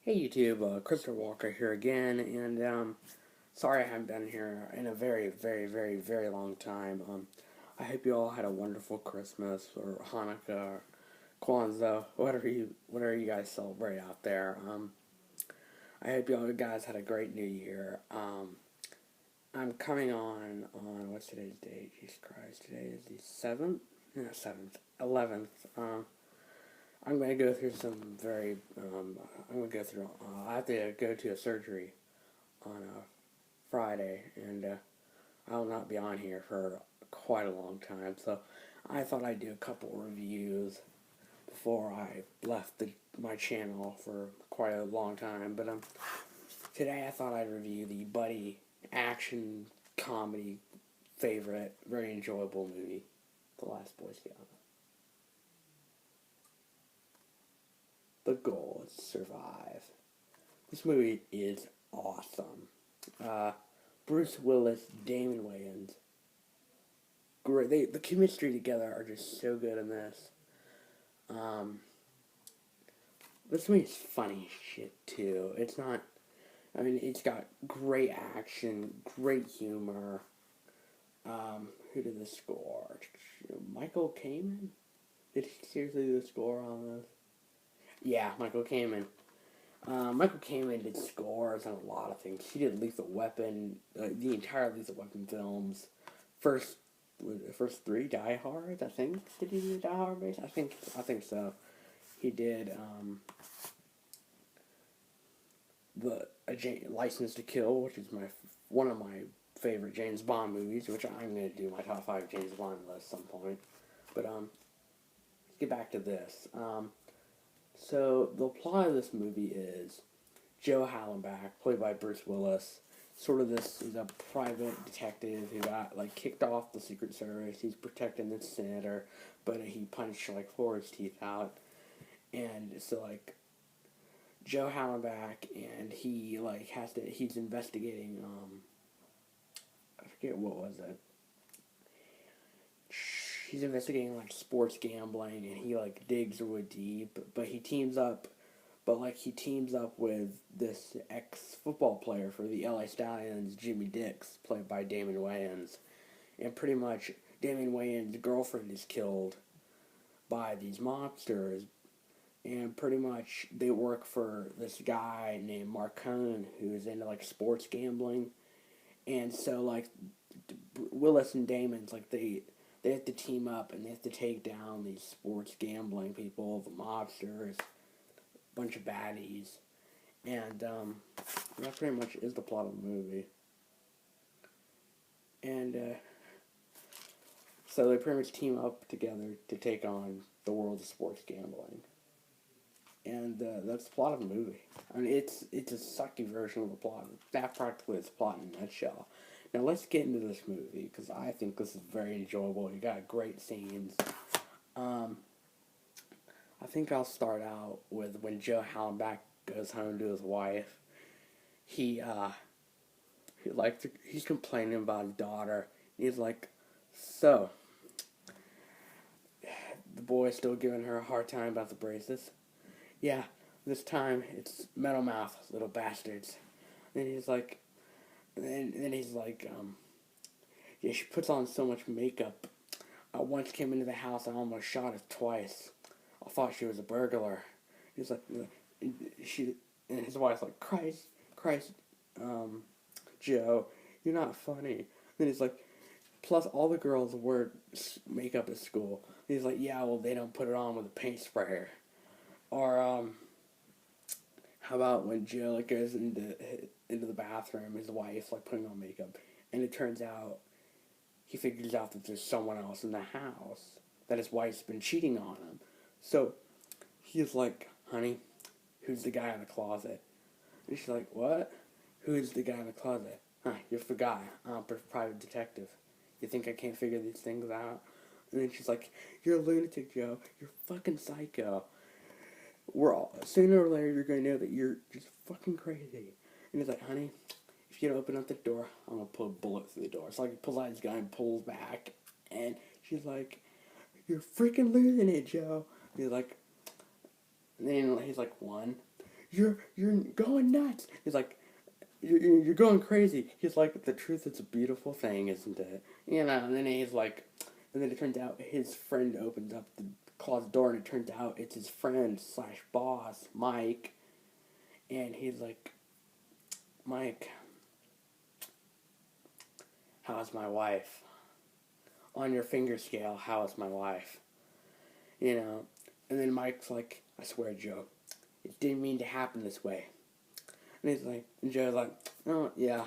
Hey YouTube, Christopher Walker here again, and sorry I haven't been here in a very, very, very, very long time. I hope you all had a wonderful Christmas or Hanukkah, or Kwanzaa, whatever you guys celebrate out there. I hope you all guys had a great New Year. I'm coming on what's today's date? Jesus Christ, today is the seventh, no, 11th. I'm going to go through some very, I'm going to go through, I have to go to a surgery on a Friday, and I will not be on here for quite a long time, so I thought I'd do a couple reviews before I left my channel for quite a long time, but today I thought I'd review the buddy action comedy favorite, very enjoyable movie, The Last Boy Scout. The goal is to survive. This movie is awesome. Bruce Willis, Damon Wayans, great. The chemistry together are just so good in this. Um, this movie is funny shit too. It's not. I mean, it's got great action, great humor. Who did the score? Michael Kamen? Did he seriously do the score on this? Yeah, Michael Kamen. Michael Kamen did scores on a lot of things. He did Lethal Weapon, the entire Lethal Weapon films. First, first three Die Hard, I think. Did he do Die Hard base? I think so. He did License to Kill, which is one of my favorite James Bond movies, which I'm gonna do my top 5 James Bond list at some point. But let's get back to this. So the plot of this movie is Joe Hallenbeck, played by Bruce Willis. Sort of this is a private detective who got kicked off the Secret Service. He's protecting the senator, but he punched four of his teeth out, and so Joe Hallenbeck, and he's investigating. I forget what was it. He's investigating sports gambling, and he digs really deep. But he teams up, he teams up with this ex-football player for the LA Stallions, Jimmy Dix, played by Damon Wayans, and pretty much Damon Wayans' girlfriend is killed by these mobsters, and pretty much they work for this guy named Marcone who is into sports gambling, and so Willis and Damon's they have to team up and they have to take down these sports gambling people, the mobsters, a bunch of baddies, and that pretty much is the plot of the movie. And so they pretty much team up together to take on the world of sports gambling, and that's the plot of the movie. I mean, it's a sucky version of the plot. That practically is the plot in a nutshell. Now let's get into this movie, because I think this is very enjoyable. You got great scenes. I think I'll start out with when Joe Hallenbeck goes home to his wife. He he's complaining about his daughter. He's like, so the boy's still giving her a hard time about the braces. Yeah, this time it's metal mouth, little bastards. And he's like, and then he's like, yeah, she puts on so much makeup. I once came into the house, I almost shot her twice. I thought she was a burglar. He's like, and his wife's like, Christ, Joe, you're not funny. Then he's like, plus all the girls wear makeup at school. And he's like, yeah, well, they don't put it on with a paint sprayer. Or, how about when Joe goes into the bathroom, his wife's putting on makeup, and it turns out he figures out that there's someone else in the house, that his wife's been cheating on him. So he's like, honey, who's the guy in the closet? And she's like, what? Who's the guy in the closet? Huh, you're the guy. I'm a private detective. You think I can't figure these things out? And then she's like, you're a lunatic, Joe. You're fucking psycho. Sooner or later, you're going to know that you're just fucking crazy. And he's like, honey, if you don't open up the door, I'm going to put a bullet through the door. So he pulls out his gun and pulls back. And she's like, you're freaking losing it, Joe. And he's like, one. you're going nuts. He's like, you're going crazy. He's like, the truth is a beautiful thing, isn't it? You know, and then he's like, and then it turns out his friend opens up the closet door, and it turns out it's his friend slash boss, Mike. And he's like, Mike, how's my wife? On your finger scale, how is my wife? You know, and then Mike's like, I swear, Joe, it didn't mean to happen this way. And he's like, and Joe's like, oh, yeah.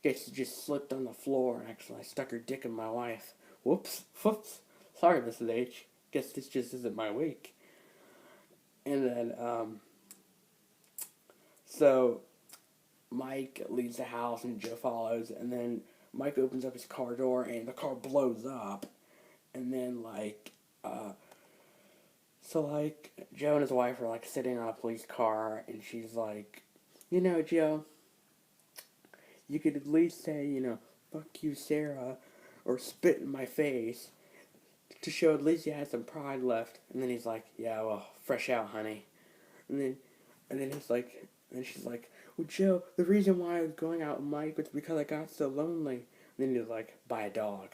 Guess she just slipped on the floor and actually stuck her dick in my wife. Whoops. Sorry, Mrs. H. Guess this just isn't my week. And then, so Mike leaves the house and Joe follows, and then Mike opens up his car door and the car blows up. And then, Joe and his wife are, sitting on a police car, and she's like, you know, Joe, you could at least say, fuck you, Sarah, or spit in my face to show at least you had some pride left. And then he's like, yeah, well, fresh out, honey. And then she's like, well, Joe, the reason why I was going out with Mike was because I got so lonely. And then he's like, buy a dog.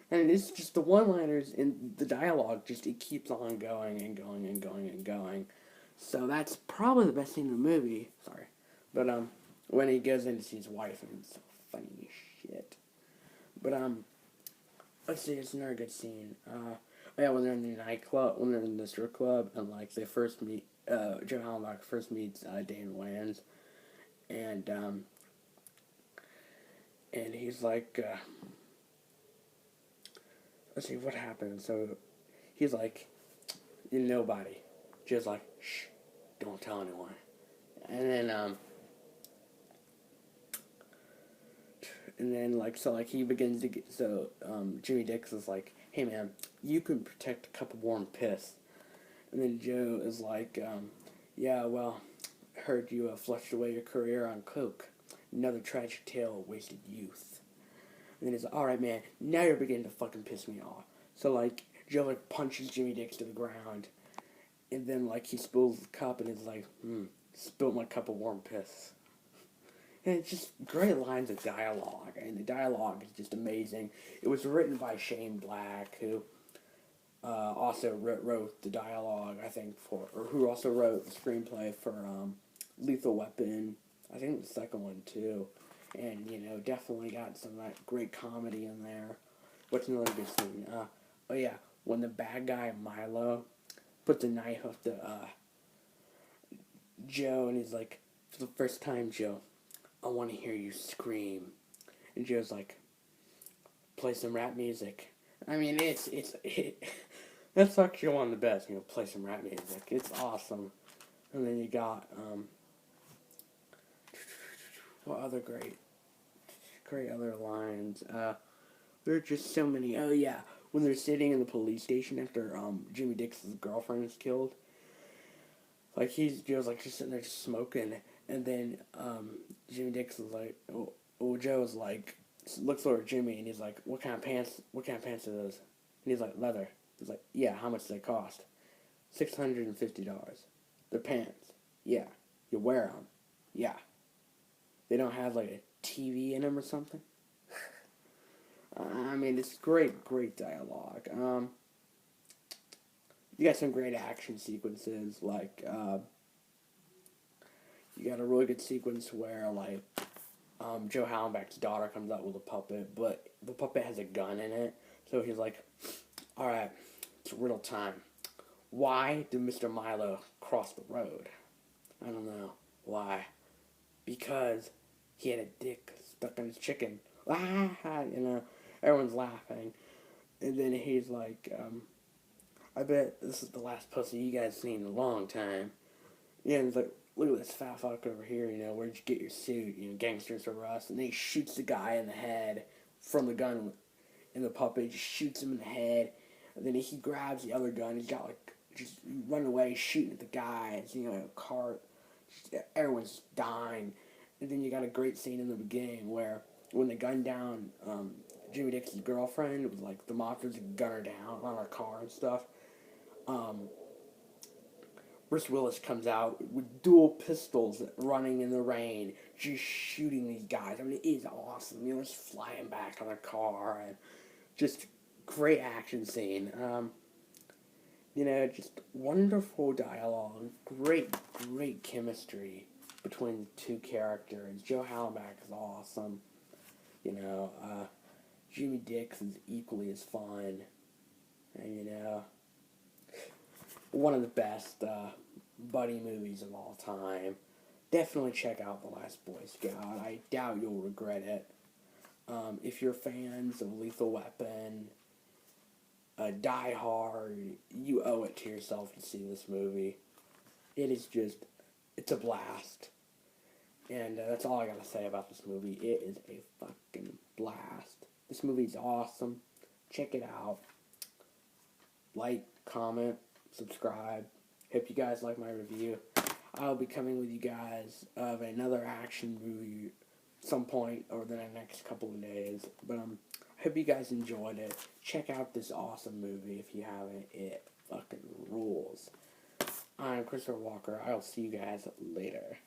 And it's just the one-liners in the dialogue, just it keeps on going and going and going and going. So that's probably the best scene in the movie. Sorry. But, when he goes in to see his wife, and it's so funny as shit. But, let's see, it's another good scene. Yeah, when they're in the nightclub, when they're in the strip club, and, they first meet, Joe Hallenbach first meets, Dan Wayans, and he's like, let's see, what happened? So, he's like, you're nobody. Joe's like, shh, don't tell anyone. And then, he begins to get, Jimmy Dix is like, hey man, you can protect a cup of warm piss. And then Joe is like, yeah, well, heard you flushed away your career on coke. Another tragic tale of wasted youth. And then he's like, alright man, now you're beginning to fucking piss me off. So, Joe, punches Jimmy Dix to the ground. And then, he spills the cup and is like, spilled my cup of warm piss. And it's just great lines of dialogue, and the dialogue is just amazing. It was written by Shane Black, who also wrote the dialogue, I think, or who also wrote the screenplay for Lethal Weapon. I think the second one, too. And, definitely got some of that great comedy in there. What's another good scene? Oh, yeah, when the bad guy, Milo, puts a knife up to Joe, and he's like, for the first time, Joe, I want to hear you scream. And Joe's like, play some rap music. I mean, that's actually one of the best, play some rap music. It's awesome. And then you got, what other great other lines? There are just so many. Oh, yeah, when they're sitting in the police station after, Jimmy Dix's girlfriend is killed. Joe's, just sitting there just smoking. And then, Jimmy Dix is like, Joe's like, looks over at Jimmy and he's like, what kind of pants are those? And he's like, leather. He's like, yeah, how much do they cost? $650. They're pants. Yeah. You wear them. Yeah. They don't have, a TV in them or something? I mean, it's great dialogue. You got some great action sequences, you got a really good sequence where, Joe Hallenbeck's daughter comes out with a puppet, but the puppet has a gun in it. So he's like, alright, it's riddle time. Why did Mr. Milo cross the road? I don't know. Why? Because he had a dick stuck in his chicken. Everyone's laughing. And then he's like, I bet this is the last pussy you guys seen in a long time. Yeah, and he's like, look at this fat fuck over here, where'd you get your suit? Gangsters are us. And then he shoots the guy in the head from the gun in the puppet, just shoots him in the head. And then he grabs the other gun, he's got just running away, shooting at the guys, a car, everyone's dying. And then you got a great scene in the beginning where when they gun down Jimmy Dix's girlfriend, it was the mobsters gun her down on her car and stuff. Bruce Willis comes out with dual pistols running in the rain, just shooting these guys. I mean, it is awesome. You know, just flying back on a car and just great action scene. You know, just wonderful dialogue, great chemistry between the two characters. Joe Hallenbeck is awesome. You know, Jimmy Dix is equally as fun. And, you know, one of the best buddy movies of all time. Definitely check out The Last Boy Scout. I doubt you'll regret it. If you're fans of Lethal Weapon, Die Hard, you owe it to yourself to see this movie. It is just, it's a blast. And that's all I gotta say about this movie. It is a fucking blast. This movie's awesome. Check it out. Like, comment, subscribe. Hope you guys like my review. I'll be coming with you guys of another action movie some point over the next couple of days. But hope you guys enjoyed it. Check out this awesome movie if you haven't. It fucking rules. I'm Christopher Walker. I'll see you guys later.